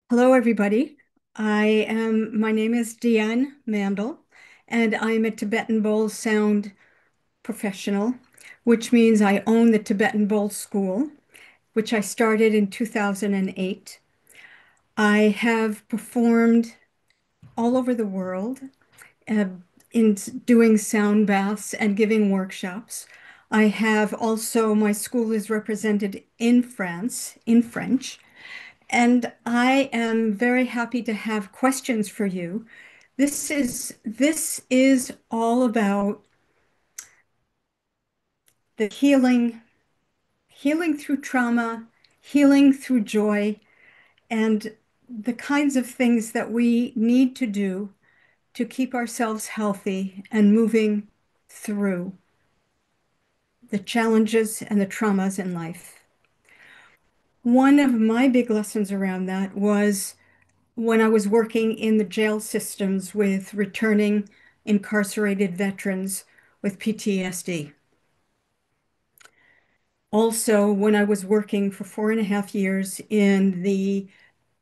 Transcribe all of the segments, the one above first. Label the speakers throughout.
Speaker 1: Hello, everybody. My name is Diane Mandle, and I'm a Tibetan bowl sound professional, which means I own the Tibetan Bowl School, which I started in 2008. I have performed all over the world uh, in doing sound baths and giving workshops. I have also, my school is represented in France, in French. And I am very happy to have questions for you. This is all about the healing through trauma, healing through joy, and the kinds of things that we need to do to keep ourselves healthy and moving through the challenges and the traumas in life. One of my big lessons around that was when I was working in the jail systems with returning incarcerated veterans with PTSD. Also, when I was working for 4.5 years in the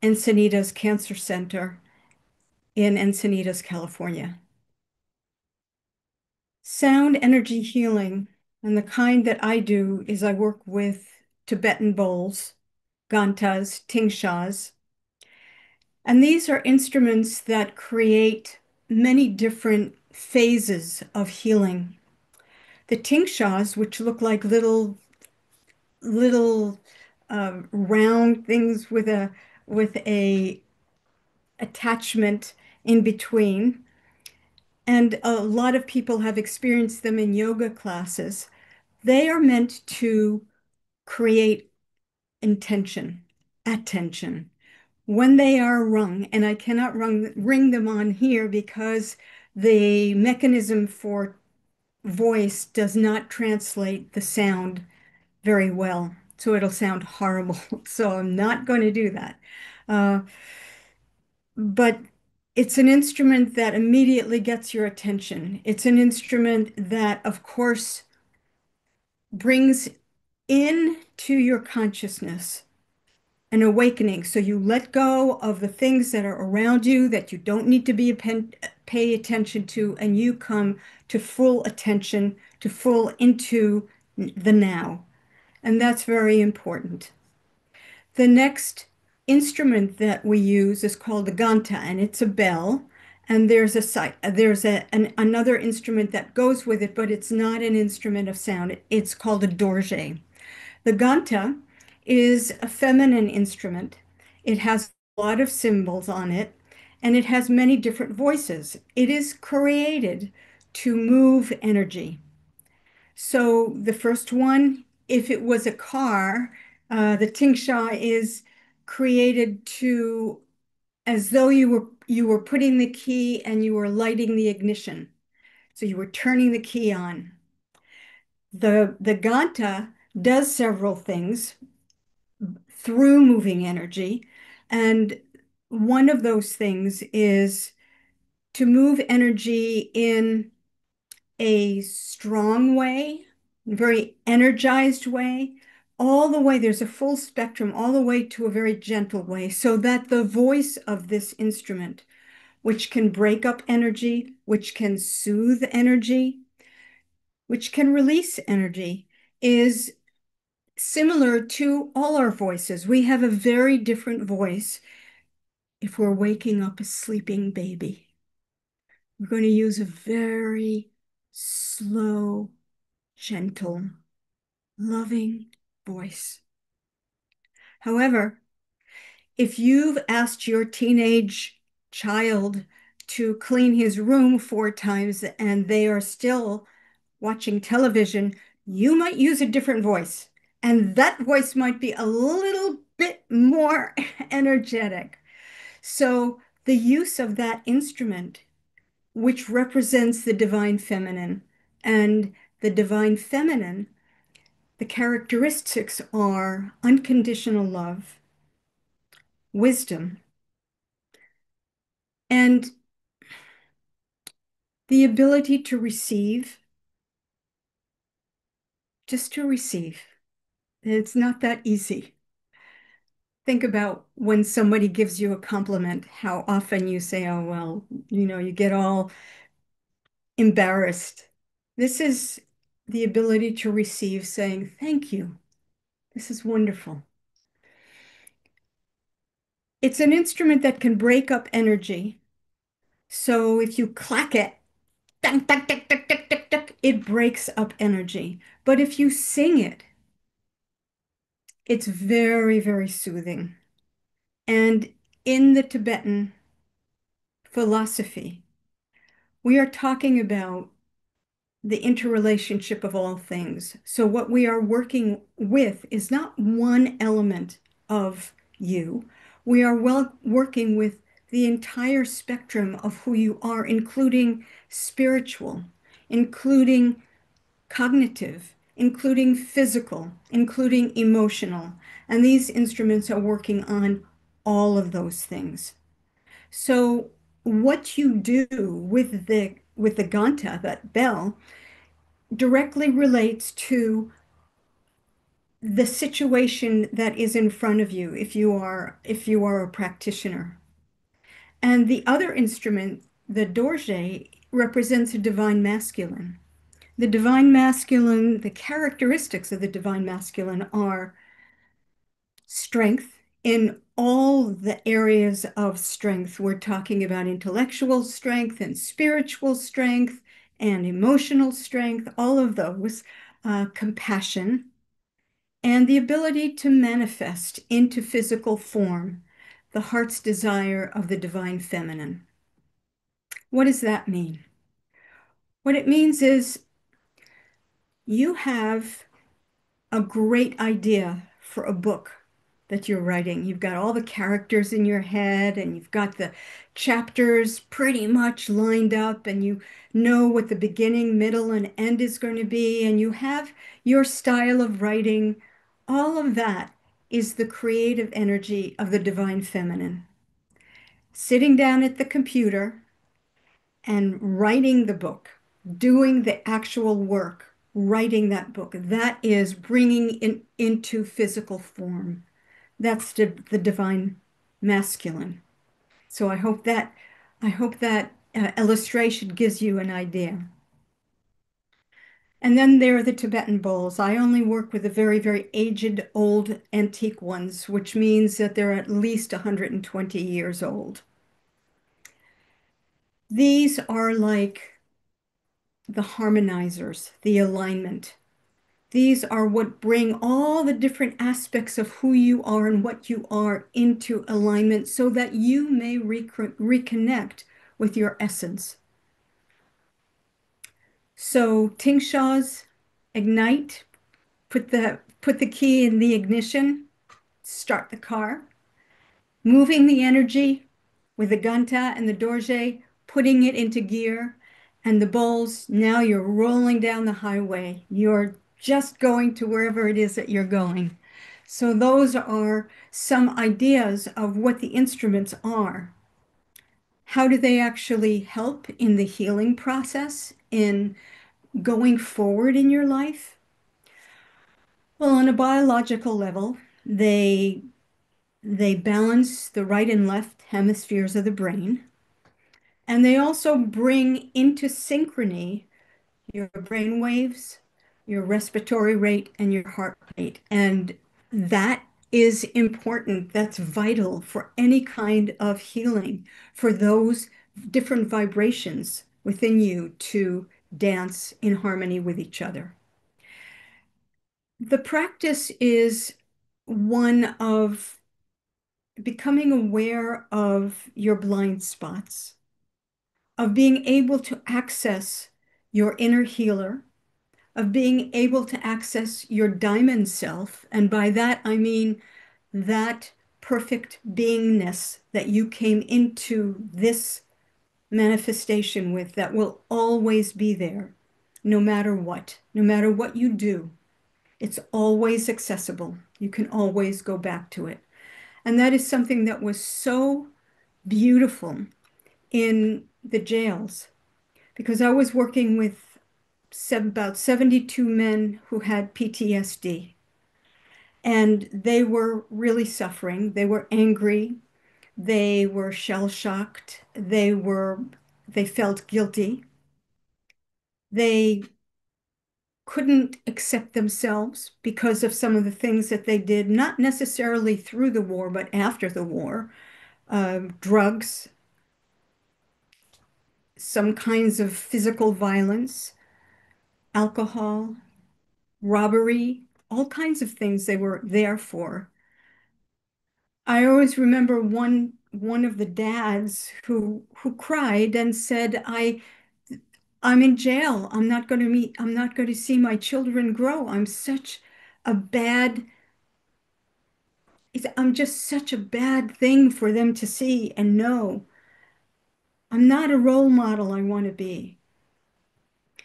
Speaker 1: Encinitas Cancer Center in Encinitas, California. Sound energy healing, and the kind that I do is I work with Tibetan bowls, gantas, tingshas, and these are instruments that create many different phases of healing. The tingshaws, which look like little round things with a attachment in between, and a lot of people have experienced them in yoga classes. They are meant to create intention, attention. When they are rung, and I cannot ring them on here because the mechanism for voice does not translate the sound very well. So it'll sound horrible. So I'm not going to do that. Uh, but it's an instrument that immediately gets your attention. It's an instrument that, of course, brings into your consciousness an awakening. So you let go of the things that are around you that you don't need to pay attention to, and you come to full attention, to full into the now. And that's very important. The next instrument that we use is called a ganta, and it's a bell. And another instrument that goes with it, but it's not an instrument of sound. It's called a dorje. The ganta is a feminine instrument. It has a lot of symbols on it, and it has many different voices. It is created to move energy. So the first one, if it was a car, the tingsha is created to as though you were putting the key and you were lighting the ignition. So you were turning the key on. The ganta does several things through moving energy. And one of those things is to move energy in a strong way, very energized way, all the way. There's a full spectrum, all the way to a very gentle way, so that the voice of this instrument, which can break up energy, which can soothe energy, which can release energy, is similar to all our voices. We have a very different voice if we're waking up a sleeping baby. We're going to use a very slow, gentle, loving voice. However, if you've asked your teenage child to clean his room 4 times and they are still watching television, you might use a different voice. And that voice might be a little bit more energetic. So the use of that instrument, which represents the divine feminine, and the divine feminine, the characteristics are unconditional love, wisdom, and the ability to receive, just to receive. It's not that easy. think about when somebody gives you a compliment, how often you say, oh, well, you get all embarrassed. This is the ability to receive saying, thank you. This is wonderful. It's an instrument that can break up energy. So if you clack it, dunk, dunk, dunk, dunk, dunk, dunk, dunk, it breaks up energy. But if you sing it, it's very, very soothing. And in the Tibetan philosophy, we are talking about the interrelationship of all things. So, what we are working with is not one element of you. We are working with the entire spectrum of who you are, including spiritual, including cognitive, including physical, including emotional. And these instruments are working on all of those things. So, what you do with the ganta, that bell, directly relates to the situation that is in front of you if you are a practitioner. And the other instrument, the dorje, represents a divine masculine. The divine masculine, the characteristics of the divine masculine are strength in all the areas of strength. We're talking about intellectual strength and spiritual strength and emotional strength, all of those, compassion, and the ability to manifest into physical form the heart's desire of the divine feminine. What does that mean? What it means is you have a great idea for a book that you're writing. You've got all the characters in your head and you've got the chapters pretty much lined up and you know what the beginning, middle, and end is going to be, and you have your style of writing. All of that is the creative energy of the divine feminine. Sitting down at the computer and writing the book, doing the actual work, writing that book, that is bringing it into physical form. That's the divine masculine. So I hope that illustration gives you an idea. And then there are the Tibetan bowls. I only work with the very, very aged, old, antique ones, which means that they're at least 120 years old. These are like the harmonizers, the alignment. These are what bring all the different aspects of who you are and what you are into alignment so that you may reconnect with your essence. So tingshaws, ignite, put the key in the ignition, start the car, moving the energy with the ganta and the dorje, putting it into gear, and the bowls. Now you're rolling down the highway. You're just going to wherever it is that you're going. So those are some ideas of what the instruments are. How do they actually help in the healing process, in going forward in your life? Well, on a biological level, they balance the right and left hemispheres of the brain, and they also bring into synchrony your brain waves, your respiratory rate, and your heart rate. And that is important. That's vital for any kind of healing, for those different vibrations within you to dance in harmony with each other. The practice is one of becoming aware of your blind spots, of being able to access your inner healer, of being able to access your diamond self. And by that, I mean that perfect beingness that you came into this manifestation with, that will always be there, no matter what you do. It's always accessible. You can always go back to it. And that is something that was so beautiful in the jails because I was working with about 72 men who had PTSD. And they were really suffering. They were angry. They were shell-shocked. They felt guilty. They couldn't accept themselves because of some of the things that they did, not necessarily through the war, but after the war. Drugs, some kinds of physical violence, alcohol, robbery, all kinds of things they were there for. I always remember one of the dads who cried and said, I'm in jail. I'm not going to see my children grow. A bad, I'm just such a bad thing for them to see and know. I'm not a role model I want to be.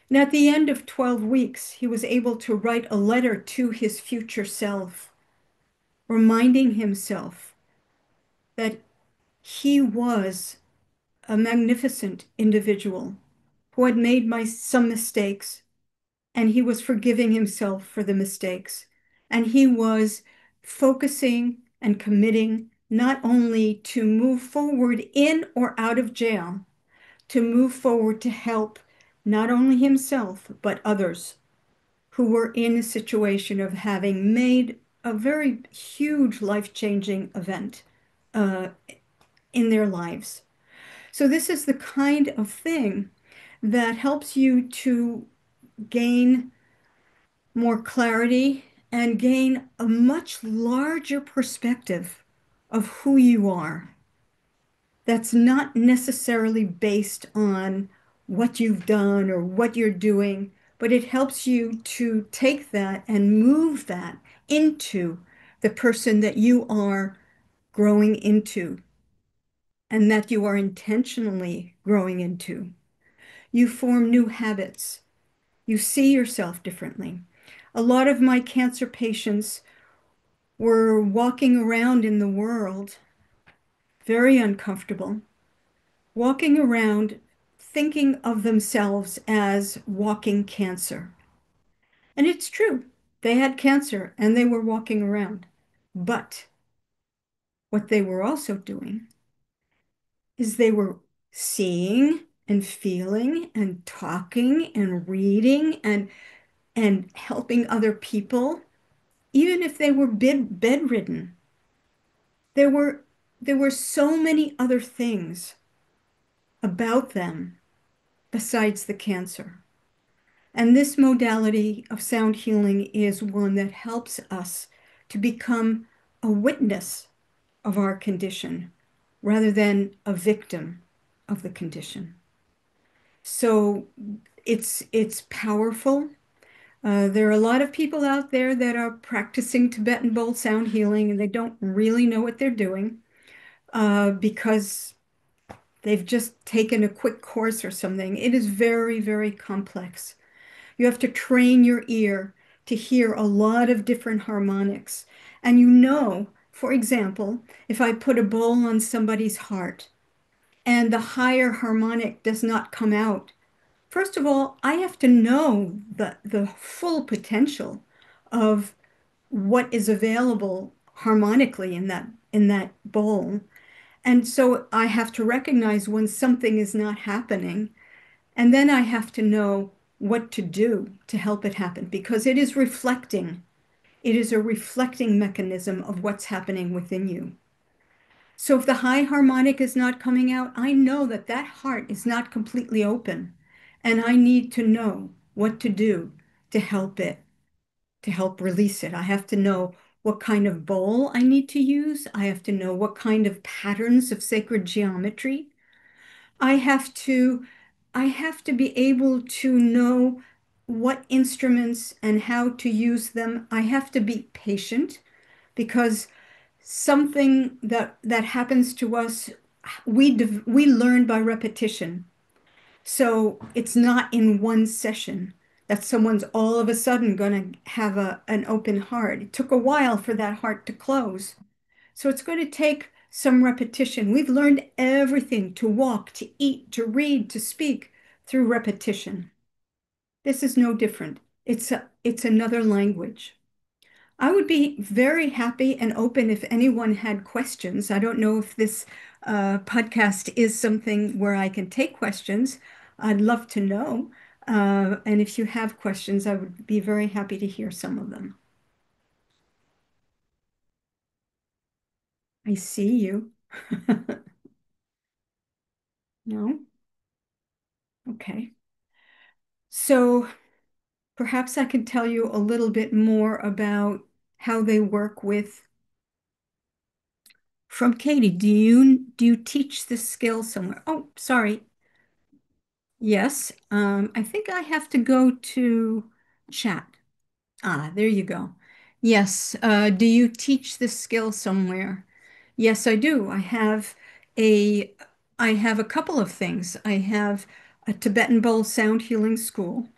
Speaker 1: And at the end of 12 weeks, he was able to write a letter to his future self, reminding himself that he was a magnificent individual who had made some mistakes, and he was forgiving himself for the mistakes. And he was focusing and committing not only to move forward in or out of jail, to move forward to help not only himself, but others who were in a situation of having made a very huge life-changing event uh, in their lives. So this is the kind of thing that helps you to gain more clarity and gain a much larger perspective of who you are. That's not necessarily based on what you've done or what you're doing, but it helps you to take that and move that into the person that you are growing into and that you are intentionally growing into. You form new habits. You see yourself differently. A lot of my cancer patients were walking around in the world very uncomfortable, walking around thinking of themselves as walking cancer. And it's true, they had cancer and they were walking around. But what they were also doing is they were seeing and feeling and talking and reading and helping other people, even if they were bedridden. There were there were so many other things about them besides the cancer. And this modality of sound healing is one that helps us to become a witness of our condition rather than a victim of the condition. So it's powerful. There are a lot of people out there that are practicing Tibetan bowl sound healing and they don't really know what they're doing because they've just taken a quick course or something. It is very, very complex. You have to train your ear to hear a lot of different harmonics. And for example, if I put a bowl on somebody's heart and the higher harmonic does not come out, first of all, I have to know the full potential of what is available harmonically in that bowl. And so I have to recognize when something is not happening, and then I have to know what to do to help it happen because it is reflecting. It is a reflecting mechanism of what's happening within you. So if the high harmonic is not coming out, I know that that heart is not completely open, and I need to know what to do to help it, to help release it. I have to know what kind of bowl I need to use. I have to know what kind of patterns of sacred geometry. I have to I have to be able to know what instruments and how to use them. I have to be patient because something that happens to us, we learn by repetition. So it's not in one session that someone's all of a sudden going to have an open heart. It took a while for that heart to close. So it's going to take some repetition. We've learned everything to walk, to eat, to read, to speak through repetition. This is no different. It's another language. I would be very happy and open if anyone had questions. I don't know if this podcast is something where I can take questions. I'd love to know. And if you have questions, I would be very happy to hear some of them. I see you. No? Okay. So perhaps I can tell you a little bit more about how they work with. From Katie, do you teach this skill somewhere? Oh, sorry. Yes. I think I have to go to chat. Ah, there you go. Yes. Do you teach this skill somewhere? Yes, I do. A I have a couple of things. I have a Tibetan bowl sound healing school.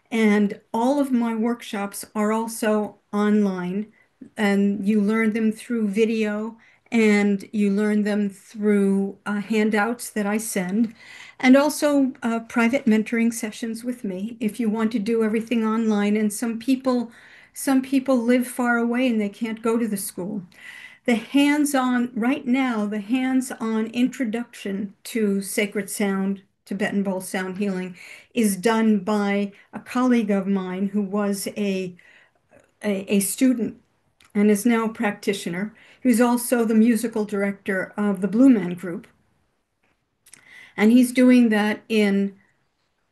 Speaker 1: And all of my workshops are also online, and you learn them through video and you learn them through handouts that I send, and also private mentoring sessions with me if you want to do everything online. And some people live far away and they can't go to the school. Right now, the hands-on introduction to sacred sound, Tibetan bowl sound healing, is done by a colleague of mine who was a student and is now a practitioner, who's also the musical director of the Blue Man Group. And he's doing that in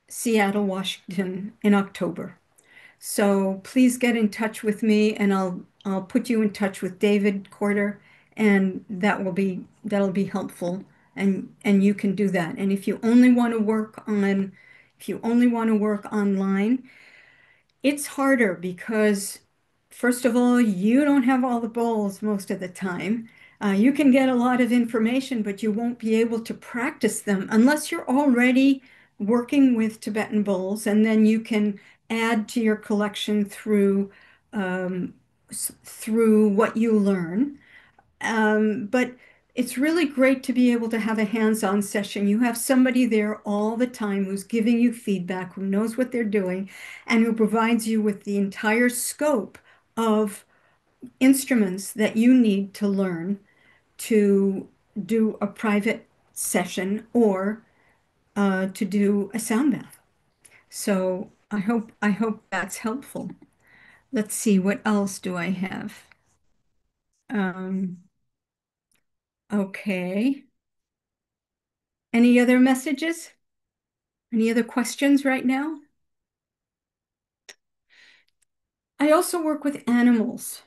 Speaker 1: Seattle, Washington in October. So please get in touch with me and I'll put you in touch with David Corder, and that'll be helpful, and you can do that. And if you only want to work online, it's harder because, first of all, you don't have all the bowls most of the time. You can get a lot of information, but you won't be able to practice them unless you're already working with Tibetan bowls, and then you can add to your collection um, through what you learn. But it's really great to be able to have a hands-on session. You have somebody there all the time who's giving you feedback, who knows what they're doing, and who provides you with the entire scope of instruments that you need to learn to do a private session or to do a sound bath. So I hope that's helpful. Let's see, what else do I have? Um, okay. Any other messages? Any other questions right now? I also work with animals.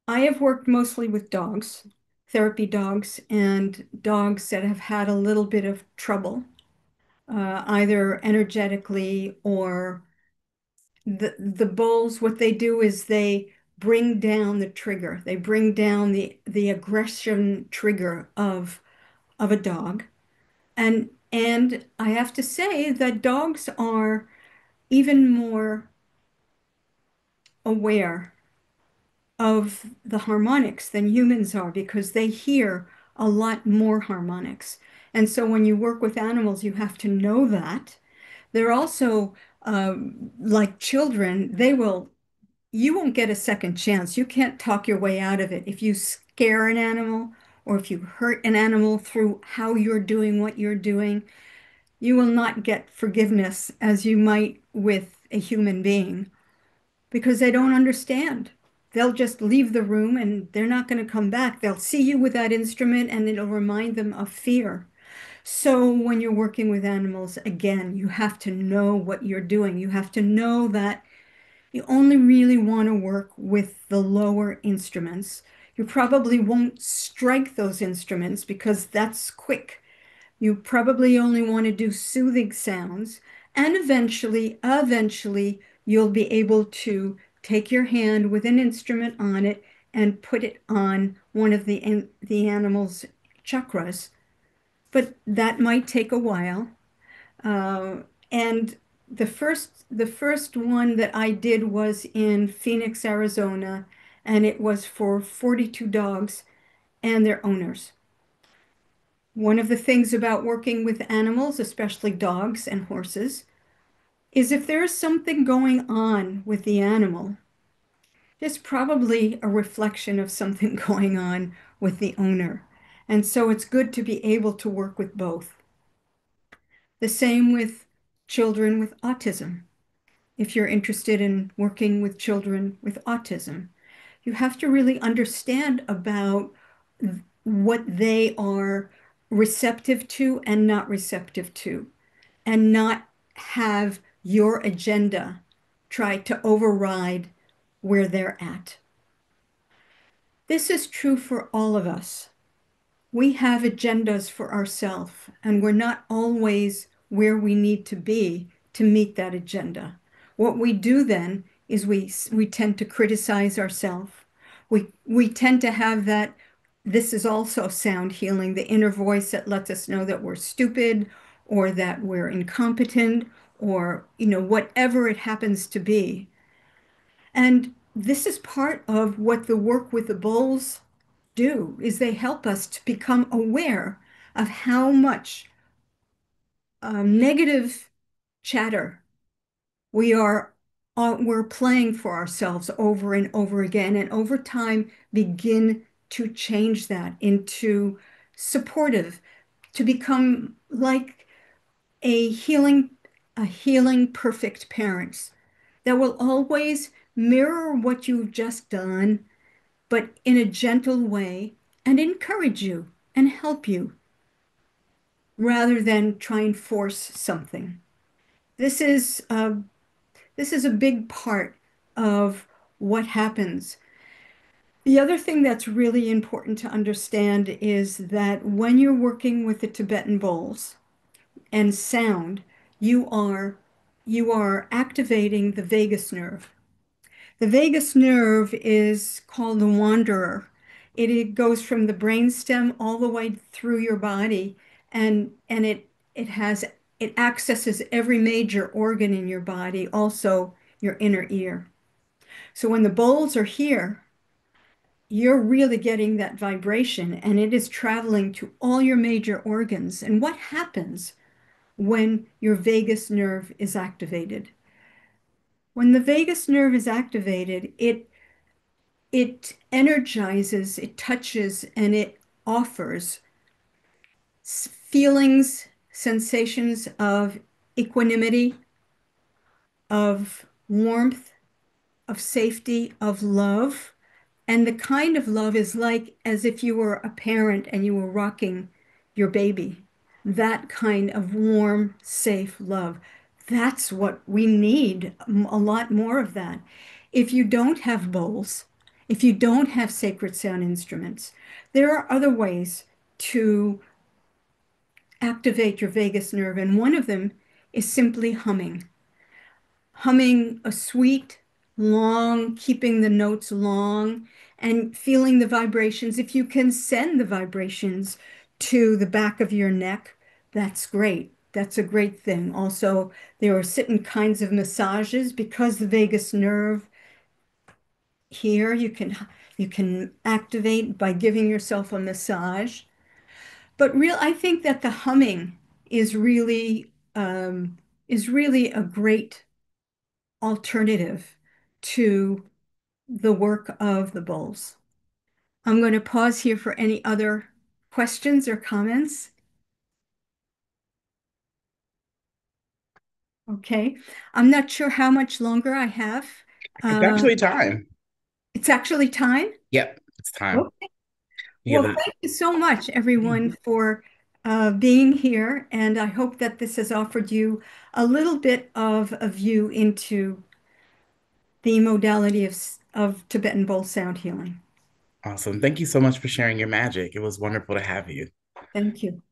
Speaker 1: I have worked mostly with dogs, therapy dogs, and dogs that have had a little bit of trouble, either energetically or the bulls. What they do is they bring down the trigger. They bring down the aggression trigger of a dog. And I have to say that dogs are even more aware of the harmonics than humans are because they hear a lot more harmonics. And so when you work with animals, you have to know that. They're also like children, you won't get a second chance. You can't talk your way out of it. If you scare an animal or if you hurt an animal through how you're doing what you're doing, you will not get forgiveness as you might with a human being, because they don't understand. They'll just leave the room and they're not going to come back. They'll see you with that instrument and it'll remind them of fear. So when you're working with animals, again, you have to know what you're doing. You have to know that you only really want to work with the lower instruments. You probably won't strike those instruments because that's quick. You probably only want to do soothing sounds, and eventually, you'll be able to take your hand with an instrument on it and put it on one of the animal's chakras. But that might take a while. And the first one that I did was in Phoenix, Arizona, and it was for 42 dogs and their owners. One of the things about working with animals, especially dogs and horses, is if there's something going on with the animal, there's probably a reflection of something going on with the owner. And so it's good to be able to work with both. The same with children with autism. If you're interested in working with children with autism, you have to really understand about what they are receptive to and not receptive to, and not have your agenda try to override where they're at. This is true for all of us. We have agendas for ourselves, and we're not always where we need to be to meet that agenda. What we do then is we tend to criticize ourselves. We tend to have that this is also sound healing, the inner voice that lets us know that we're stupid or that we're incompetent or whatever it happens to be. And this is part of what the work with the bowls do is they help us to become aware of how much negative chatter we are we're playing for ourselves over and over again, and over time begin to change that into supportive, to become like a healing perfect parents that will always mirror what you've just done, but in a gentle way, and encourage you and help you rather than try and force something. This is uh, this is a big part of what happens. The other thing that's really important to understand is that when you're working with the Tibetan bowls and sound, you are you are activating the vagus nerve. The vagus nerve is called the wanderer. It goes from the brainstem all the way through your body, and it accesses every major organ in your body, also your inner ear. So when the bowls are here, you're really getting that vibration, and it is traveling to all your major organs. And what happens when your vagus nerve is activated? When the vagus nerve is activated, it energizes, it touches, and it offers feelings, sensations of equanimity, of warmth, of safety, of love. And the kind of love is like as if you were a parent and you were rocking your baby. That kind of warm, safe love. That's what we need, a lot more of that. If you don't have bowls, if you don't have sacred sound instruments, there are other ways to activate your vagus nerve, and one of them is simply humming a sweet, long, keeping the notes long and feeling the vibrations. If you can send the vibrations to the back of your neck, that's great. That's a great thing. Also, there are certain kinds of massages because the vagus nerve here you can activate by giving yourself a massage. But I think that the humming is really a great alternative to the work of the bowls. I'm going to pause here for any other questions or comments. Okay. I'm not sure how much longer I have.
Speaker 2: It's
Speaker 1: Uh,
Speaker 2: actually time.
Speaker 1: it's actually time.
Speaker 2: Yep, it's time.
Speaker 1: Okay.
Speaker 2: You
Speaker 1: Well,
Speaker 2: have
Speaker 1: thank you so much, everyone, for being here. And I hope that this has offered you a little bit of a view into the modality of Tibetan bowl sound healing.
Speaker 2: awesome. Thank you so much for sharing your magic. It was wonderful to have you.
Speaker 1: Thank you.